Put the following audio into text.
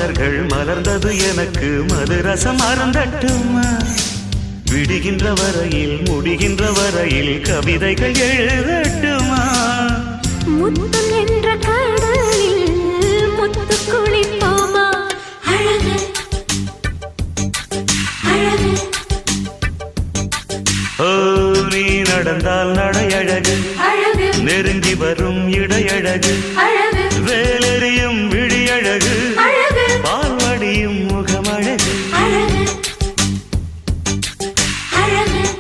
மலர்கள் மலர்ந்தது எனக்கு மதுரசம் அருந்தட்டுமா விடுகின்ற வரையில் முடிகின்ற வரையில் கவிதைகள் எழுதட்டுமா முத்தம் என்ற கடலில் முத்து குளிப்போமா அழகு அழகு ஓ நீ நடந்தால் நடையழகு அழகு நெருங்கி வரும் இடையழகு அழகு வேலெறியும் விழியழகு